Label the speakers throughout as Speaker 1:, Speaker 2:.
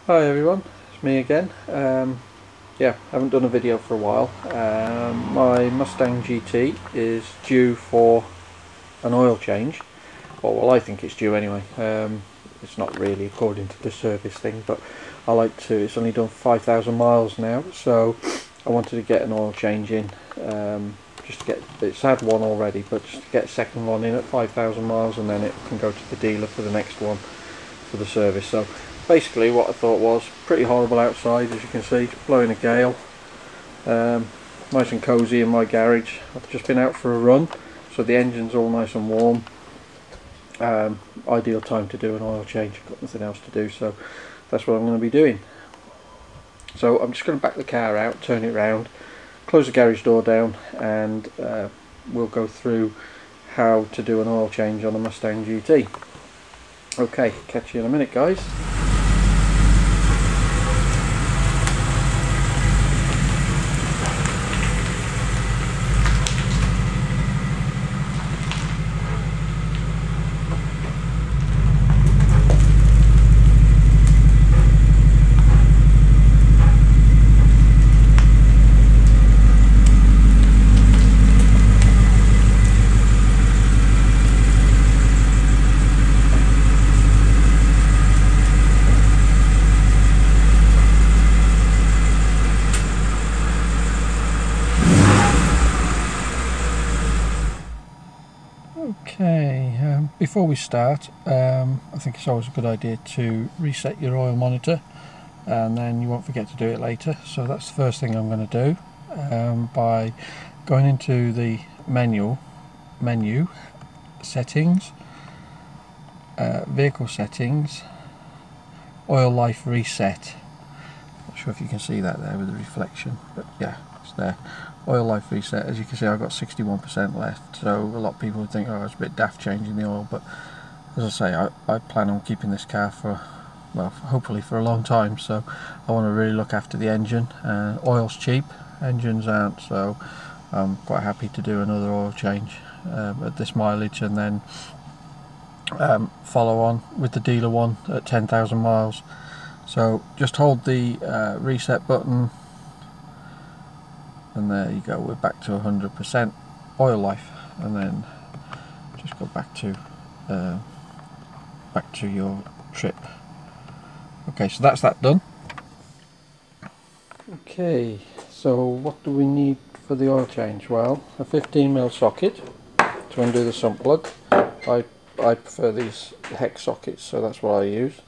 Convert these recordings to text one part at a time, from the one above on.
Speaker 1: Hi everyone, it's me again. Yeah, haven't done a video for a while. My Mustang GT is due for an oil change. Well, I think it's due anyway. It's not really according to the service thing, but I like to. It's only done 5,000 miles now, so I wanted to get an oil change in. Just to get, it's had one already, but just to get a second one in at 5,000 miles, and then it can go to the dealer for the next one for the service. So basically what I thought was pretty horrible outside, as you can see, blowing a gale. Nice and cosy in my garage. I've just been out for a run, so the engine's all nice and warm. Ideal time to do an oil change. I've got nothing else to do, so that's what I'm going to be doing. So I'm just going to back the car out, turn it round, close the garage door down, and we'll go through how to do an oil change on a Mustang GT. Okay, catch you in a minute, guys. Okay, before we start, I think it's always a good idea to reset your oil monitor, and then you won't forget to do it later. So that's the first thing I'm going to do, by going into the menu, settings, vehicle settings, oil life reset. Not sure if you can see that there with the reflection, but yeah, it's there. Oil life reset. As you can see, I've got 61% left, so a lot of people would think, oh, it's a bit daft changing the oil, but as I say, I plan on keeping this car for, well, hopefully for a long time, so I want to really look after the engine. Oil's cheap, engines aren't, so I'm quite happy to do another oil change at this mileage, and then follow on with the dealer one at 10,000 miles. So just hold the reset button, and there you go, we're back to 100% oil life, and then just go back to your trip. Okay, so that's that done. Okay, so what do we need for the oil change? Well, a 15mm socket to undo the sump plug. I prefer these hex sockets, so that's what I use.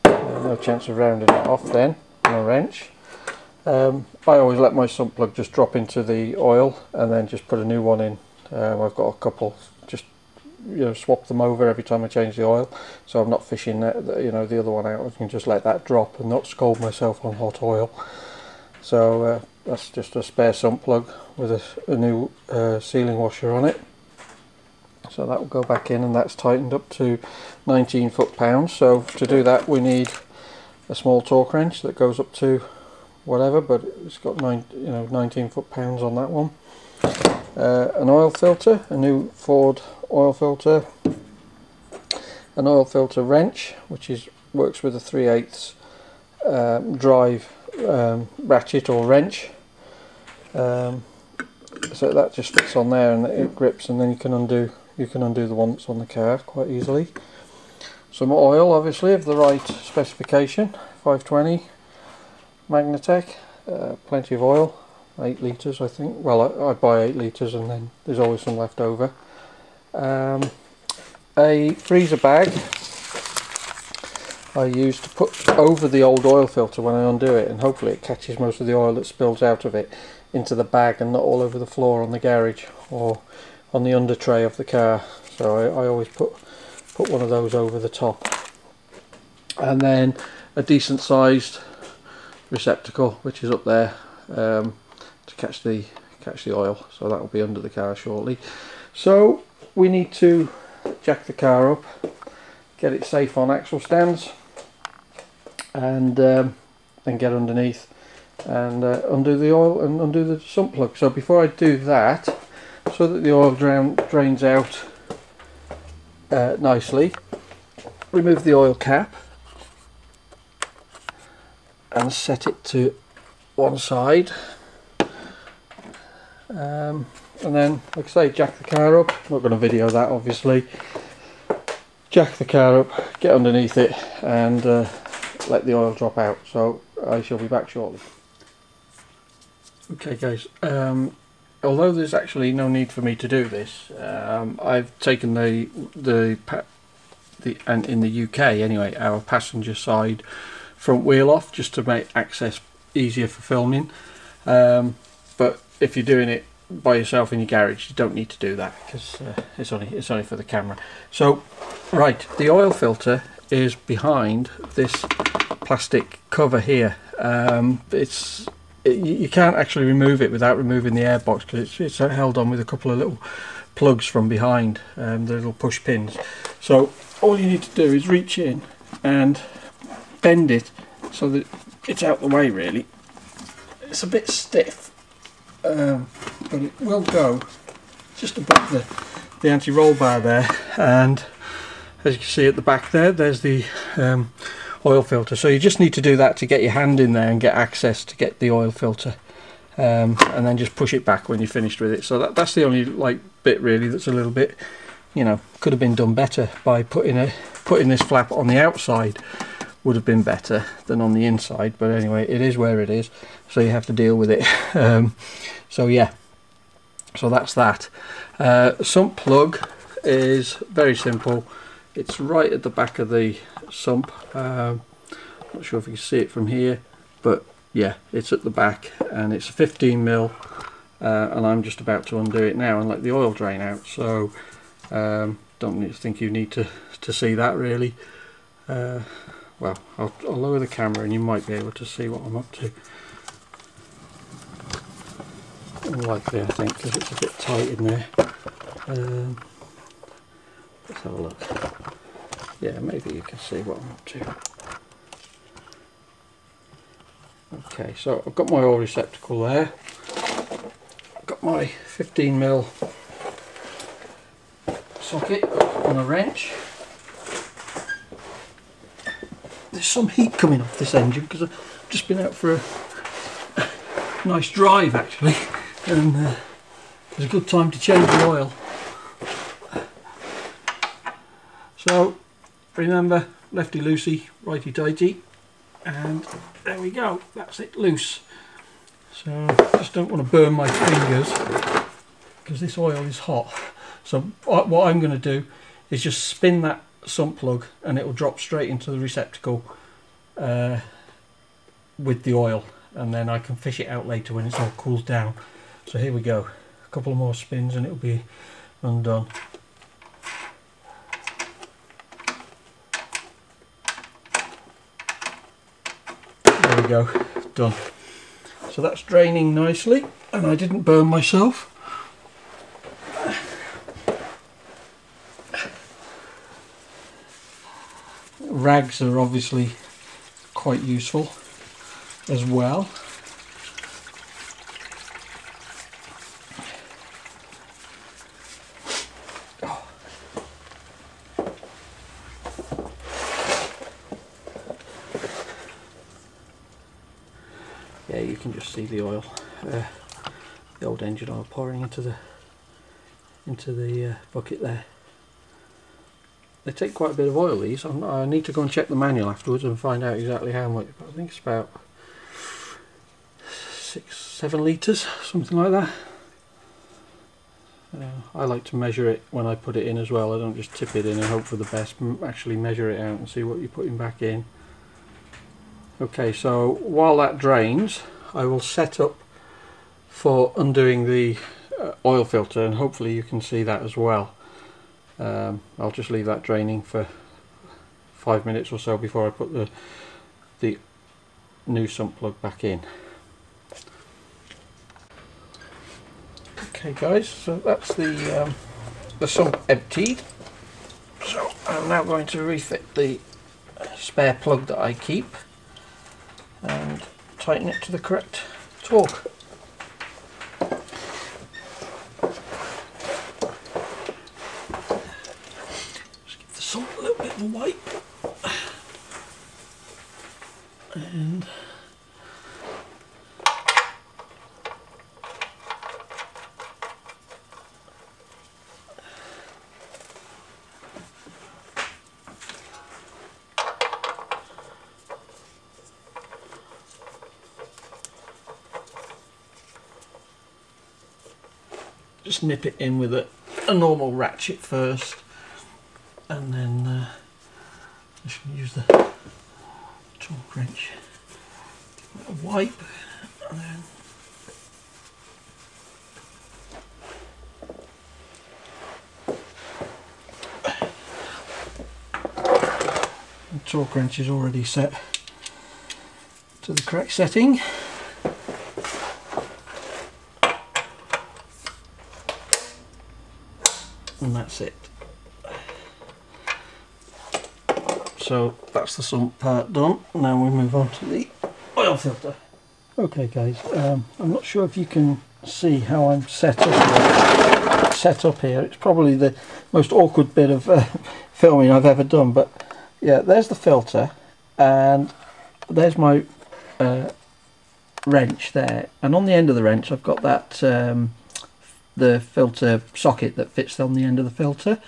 Speaker 1: No chance of rounding it off then, and a wrench. I always let my sump plug just drop into the oil and then just put a new one in. I've got a couple, just swap them over every time I change the oil, so I'm not fishing the other one out. I can just let that drop and not scald myself on hot oil. So that's just a spare sump plug with a new sealing washer on it. So that will go back in, and that's tightened up to 19 foot-pounds. So to do that we need a small torque wrench that goes up to whatever, but it's got 19 foot-pounds on that one. An oil filter, a new Ford oil filter, an oil filter wrench, which works with a 3/8 drive ratchet or wrench. So that just fits on there and it grips, and then you can undo the one that's on the car quite easily. Some oil, obviously, of the right specification, 520 Magnatech, plenty of oil, 8 litres I think. Well, I buy 8 litres and then there's always some left over. A freezer bag I use to put over the old oil filter when I undo it, and hopefully it catches most of the oil that spills out of it into the bag and not all over the floor on the garage or on the under tray of the car. So I always put one of those over the top. And then a decent sized receptacle, which is up there, to catch the oil, so that will be under the car shortly. So we need to jack the car up, get it safe on axle stands, and then get underneath and undo the oil and undo the sump plug. So before I do that, so that the oil drains out nicely, remove the oil cap, and set it to one side, and then, like I say, jack the car up. I'm not going to video that obviously. Jack the car up, get underneath it, and let the oil drop out. So I shall be back shortly. Okay guys, although there's actually no need for me to do this, I've taken and in the UK anyway, our passenger side front wheel off, just to make access easier for filming. But if you're doing it by yourself in your garage, you don't need to do that, because it's only for the camera. So right, the oil filter is behind this plastic cover here. You can't actually remove it without removing the air box, because it's held on with a couple of little plugs from behind, the little push pins. So all you need to do is reach in and bend it so that it's out the way really. It's a bit stiff, but it will go just above the anti-roll bar there, and as you can see at the back there's the oil filter. So you just need to do that to get your hand in there and get access to get the oil filter, and then just push it back when you're finished with it. So that's the only bit really that's a little bit, you know, could have been done better by putting this flap on the outside. Would have been better than on the inside, but anyway, it is where it is, so you have to deal with it. So yeah, so that's that. Sump plug is very simple. It's right at the back of the sump. Not sure if you can see it from here, but yeah, it's at the back, and it's a 15mm, and I'm just about to undo it now and let the oil drain out. So don't think you need to see that really. Well, I'll lower the camera and you might be able to see what I'm up to. Unlikely, I think, because it's a bit tight in there. Let's have a look. Yeah, maybe you can see what I'm up to. Okay, so I've got my oil receptacle there. I've got my 15mm socket on a wrench. There's some heat coming off this engine because I've just been out for a nice drive actually, and it's a good time to change the oil. So remember, lefty loosey, righty tighty, and there we go, that's it, loose. So just don't want to burn my fingers because this oil is hot. So what I'm going to do is just spin that sump plug and it will drop straight into the receptacle with the oil, and then I can fish it out later when it's all cooled down. So here we go, a couple of more spins and it'll be undone. There we go, done. So that's draining nicely and I didn't burn myself. Rags are obviously quite useful as well. Yeah, you can just see the oil, the old engine oil pouring into the bucket there. They take quite a bit of oil, these. I need to go and check the manual afterwards and find out exactly how much, but I think it's about 6-7 litres, something like that. I like to measure it when I put it in as well. I don't just tip it in and hope for the best, actually measure it out and see what you're putting back in. Okay, so while that drains, I will set up for undoing the oil filter, and hopefully you can see that as well. I'll just leave that draining for 5 minutes or so before I put the new sump plug back in. Okay guys, so that's the sump emptied. So I'm now going to refit the spare plug that I keep and tighten it to the correct torque. A wipe, and just nip it in with a normal ratchet first, and then just use the torque wrench, give it a wipe, and then the torque wrench is already set to the correct setting. And that's it. So that's the sump part done. Now we move on to the oil filter. Okay guys, I'm not sure if you can see how I'm set up here. It's probably the most awkward bit of filming I've ever done, but yeah, there's the filter and there's my wrench there, and on the end of the wrench I've got that the filter socket that fits on the end of the filter.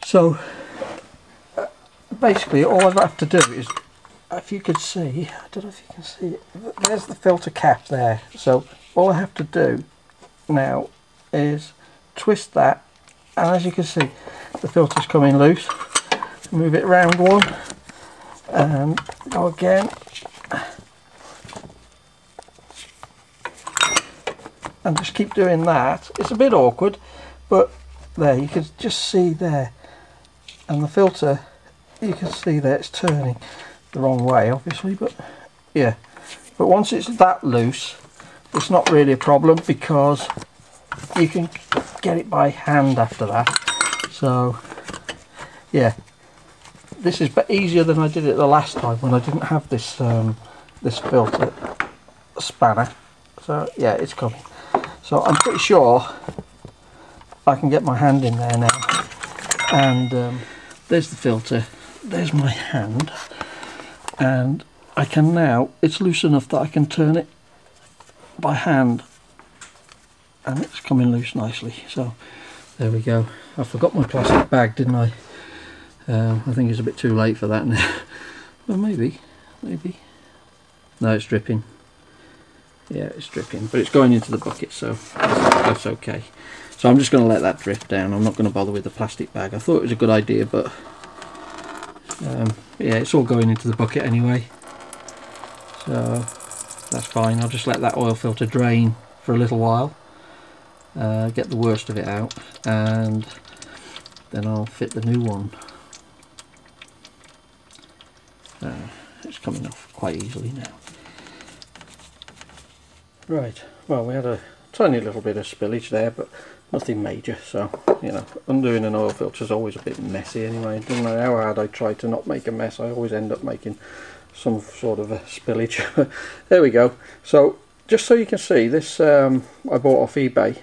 Speaker 1: So basically all I have to do is, if you could see, I don't know if you can see it, there's the filter cap there. So all I have to do now is twist that, and as you can see the filter's coming loose. Move it round one and go again, and just keep doing that. It's a bit awkward, but there you can just see there, and the filter, you can see there it's turning the wrong way obviously, but yeah, but once it's that loose it's not really a problem because you can get it by hand after that. So yeah, this is easier than I did it the last time when I didn't have this this filter spanner. So yeah, it's coming. So I'm pretty sure I can get my hand in there now. And there's the filter, there's my hand, and I can now, it's loose enough that I can turn it by hand, and it's coming loose nicely. So there we go. I forgot my plastic bag, didn't I? I think it's a bit too late for that now. Well, maybe. No, it's dripping. Yeah, it's dripping, but it's going into the bucket, so that's okay. So I'm just going to let that drift down. I'm not going to bother with the plastic bag. I thought it was a good idea, but yeah, it's all going into the bucket anyway, so that's fine. I'll just let that oil filter drain for a little while, get the worst of it out, and then I'll fit the new one. It's coming off quite easily now. Right, well, we had a tiny little bit of spillage there, but nothing major. So, you know, undoing an oil filter is always a bit messy anyway. It doesn't matter how hard I try to not make a mess, I always end up making some sort of a spillage. There we go. So just so you can see, this I bought off eBay,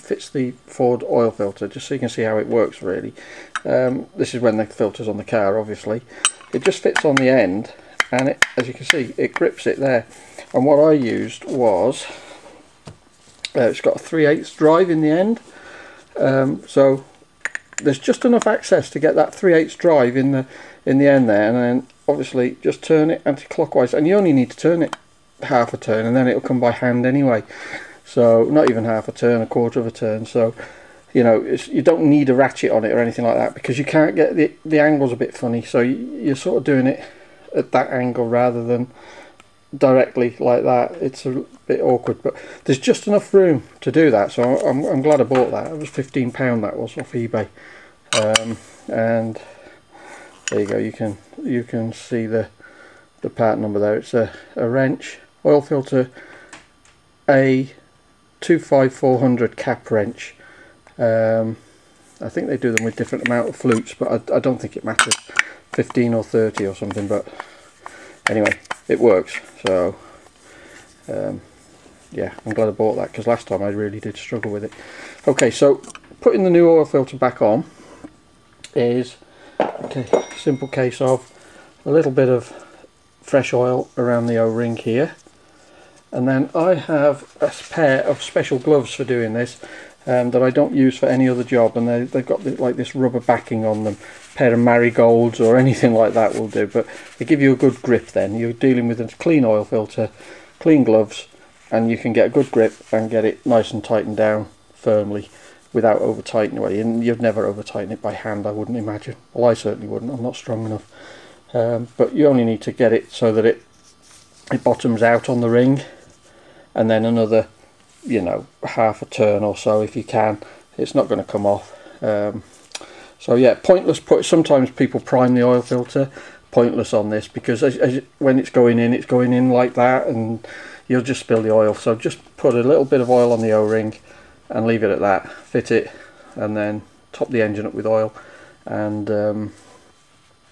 Speaker 1: fits the Ford oil filter, just so you can see how it works really. This is when the filter's on the car, obviously. It just fits on the end, and it, as you can see, it grips it there. And what I used was, it's got a 3/8 drive in the end, so there's just enough access to get that 3/8 drive in the end there, and then obviously just turn it anti-clockwise, and you only need to turn it half a turn, and then it'll come by hand anyway. So not even half a turn, a quarter of a turn. So you know, you don't need a ratchet on it or anything like that, because you can't get the angle's a bit funny, so you're sort of doing it at that angle rather than directly like that. It's a bit awkward, but there's just enough room to do that, so I'm glad I bought that. It was £15, that was, off eBay. And there you go, you can see the part number there. It's a wrench, oil filter, a 25400 cap wrench. I think they do them with different amount of flutes, but I don't think it matters, 15 or 30 or something, but anyway, it works. So yeah, I'm glad I bought that, because last time I really did struggle with it. Okay, so putting the new oil filter back on is a simple case of a little bit of fresh oil around the O-ring here, and then I have a pair of special gloves for doing this, that I don't use for any other job, and they've got like this rubber backing on them. A pair of marigolds or anything like that will do, but they give you a good grip then. You're dealing with a clean oil filter, clean gloves, and you can get a good grip and get it nice and tightened down firmly without over tightening it. And you'd never over tighten it by hand, I wouldn't imagine. Well, I certainly wouldn't, I'm not strong enough. But you only need to get it so that it bottoms out on the ring, and then another, you know, half a turn or so if you can. It's not going to come off. So yeah, pointless. Sometimes people prime the oil filter. Pointless on this, because when it's going in like that, and you'll just spill the oil. So just put a little bit of oil on the O-ring and leave it at that. Fit it, and then top the engine up with oil, and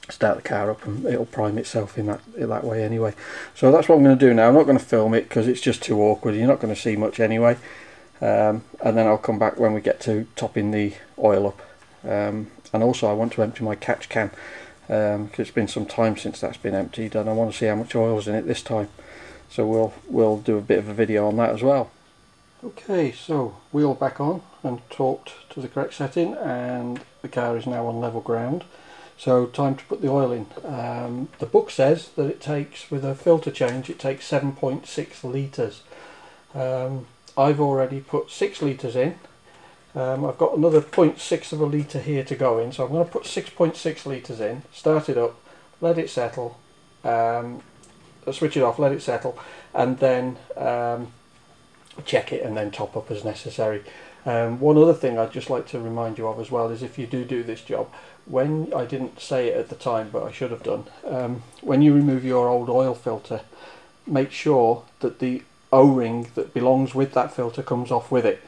Speaker 1: start the car up, and it'll prime itself in that way anyway. So that's what I'm going to do now. I'm not going to film it because it's just too awkward. You're not going to see much anyway. And then I'll come back when we get to topping the oil up. And also I want to empty my catch can, because it's been some time since that's been emptied, and I want to see how much oil is in it this time. So we'll do a bit of a video on that as well. Okay, so wheel back on and torqued to the correct setting, and the car is now on level ground. So time to put the oil in. The book says that it takes, with a filter change, it takes 7.6 litres. I've already put 6 litres in. I've got another 0.6 of a litre here to go in, so I'm going to put 6.6 litres in, start it up, let it settle, switch it off, let it settle, and then check it and then top up as necessary. One other thing I'd just like to remind you of as well is, if you do this job, when, I didn't say it at the time but I should have done, when you remove your old oil filter, make sure that the O-ring that belongs with that filter comes off with it.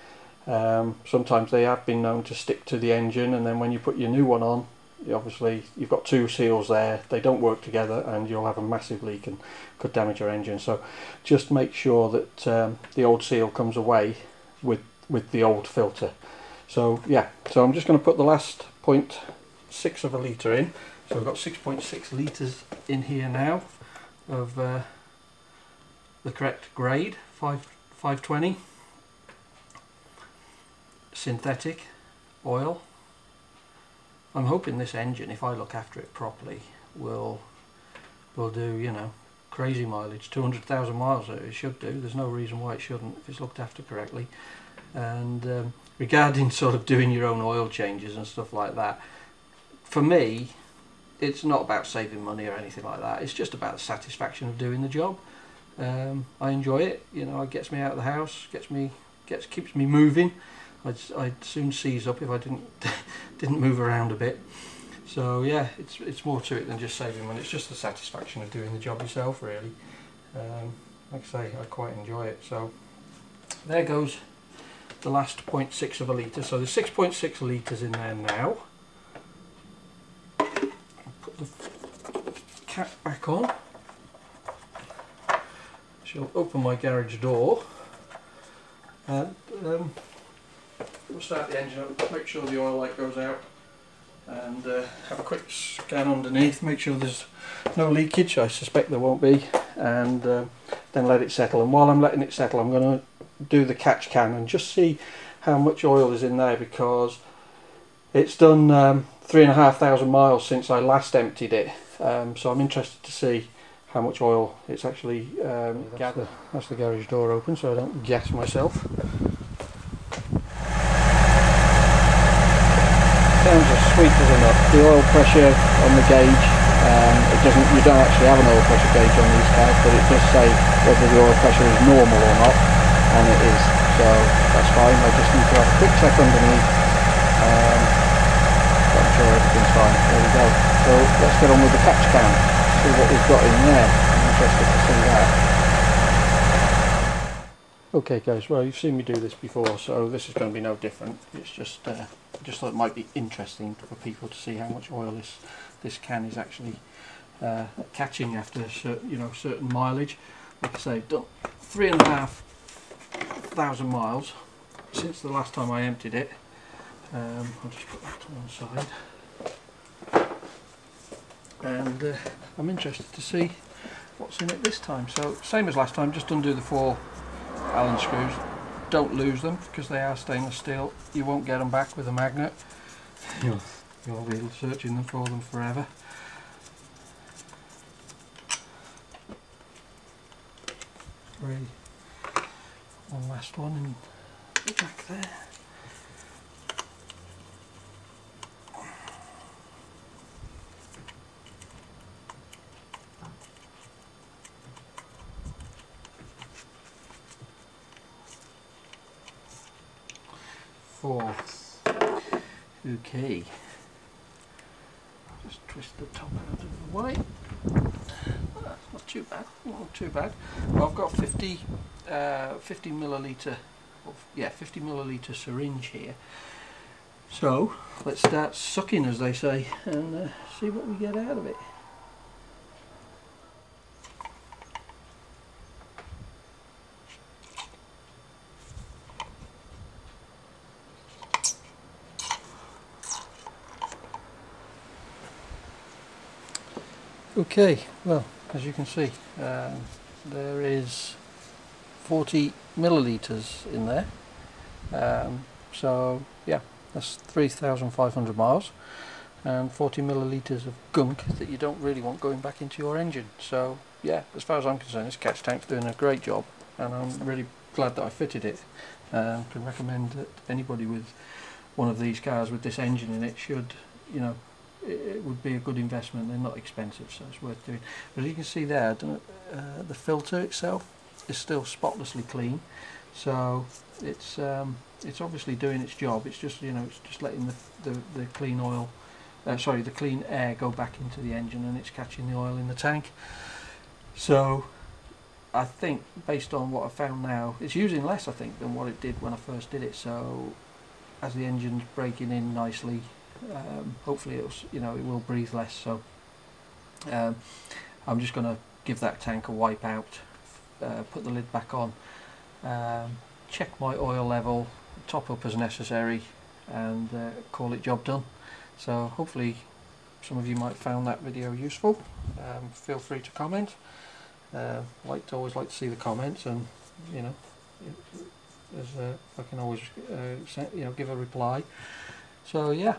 Speaker 1: Sometimes they have been known to stick to the engine, and then when you put your new one on, obviously you've got two seals there, they don't work together, and you'll have a massive leak and could damage your engine. So just make sure that the old seal comes away with the old filter. So yeah, so I'm just going to put the last 0.6 of a litre in. So I've got 6.6 litres in here now of the correct grade, 520 synthetic oil. I'm hoping this engine, if I look after it properly, will do, you know, crazy mileage. 200,000 miles it should do. There's no reason why it shouldn't if it's looked after correctly. And regarding sort of doing your own oil changes and stuff like that, for me it's not about saving money or anything like that. It's just about the satisfaction of doing the job. I enjoy it, you know. It gets me out of the house, keeps me moving. I'd soon seize up if I didn't move around a bit. So yeah, it's more to it than just saving money. It's just the satisfaction of doing the job yourself, really. Like I say, I quite enjoy it. So there goes the last 0.6 of a litre. So there's 6.6 litres in there now. I'll put the cap back on. She'll open my garage door, and we'll start the engine up, make sure the oil light goes out, and have a quick scan underneath, make sure there's no leakage. I suspect there won't be, and then let it settle. And while I'm letting it settle, I'm going to do the catch can and just see how much oil is in there, because it's done 3,500 miles since I last emptied it. So I'm interested to see how much oil it's actually gathered. That's the garage door open so I don't gas myself. Sounds as sweet as a nut. The oil pressure on the gauge, you don't actually have an oil pressure gauge on these cars, but it does say whether the oil pressure is normal or not, and it is, so that's fine. I just need to have a quick check underneath, but I'm sure everything's fine. There we go. So let's get on with the catch can, see what we've got in there. I'm interested to see that. Okay guys, well, you've seen me do this before, so this is going to be no different. It's just I just thought it might be interesting for people to see how much oil this can is actually catching after certain mileage. Like I say, I've done 3,500 miles since the last time I emptied it. I'll just put that to one side, and I'm interested to see what's in it this time. So same as last time, just undo the 4 Allen screws. Don't lose them because they are stainless steel. You won't get them back with a magnet. You'll be searching for them forever. one last one in the back there. Fourth. Okay. Just twist the top out of the way. That's not too bad. Not too bad. Well, I've got 50 milliliter. Yeah, 50 milliliter syringe here. So let's start sucking, as they say, and see what we get out of it. Okay, well, as you can see, there is 40 milliliters in there. So yeah, that's 3,500 miles and 40 milliliters of gunk that you don't really want going back into your engine. So yeah, as far as I'm concerned, this catch tank's doing a great job, and I'm really glad that I fitted it. Can recommend that anybody with one of these cars with this engine in it should, you know, it would be a good investment. They're not expensive, so it's worth doing. But as you can see there, the filter itself is still spotlessly clean, so it's obviously doing its job. It's just, you know, it's just letting the clean oil, the clean air go back into the engine, and it's catching the oil in the tank. So I think, based on what I found now, it's using less, I think, than what it did when I first did it. So as the engine's breaking in nicely, hopefully it will breathe less. So I'm just going to give that tank a wipe out, put the lid back on, check my oil level, top up as necessary, and call it job done. So hopefully some of you might find that video useful. Feel free to comment. Always like to see the comments, and you know, I can always give a reply. So yeah,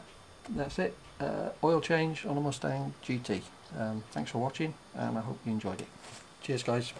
Speaker 1: that's it. Oil change on a Mustang GT. Thanks for watching, and I hope you enjoyed it. Cheers, guys.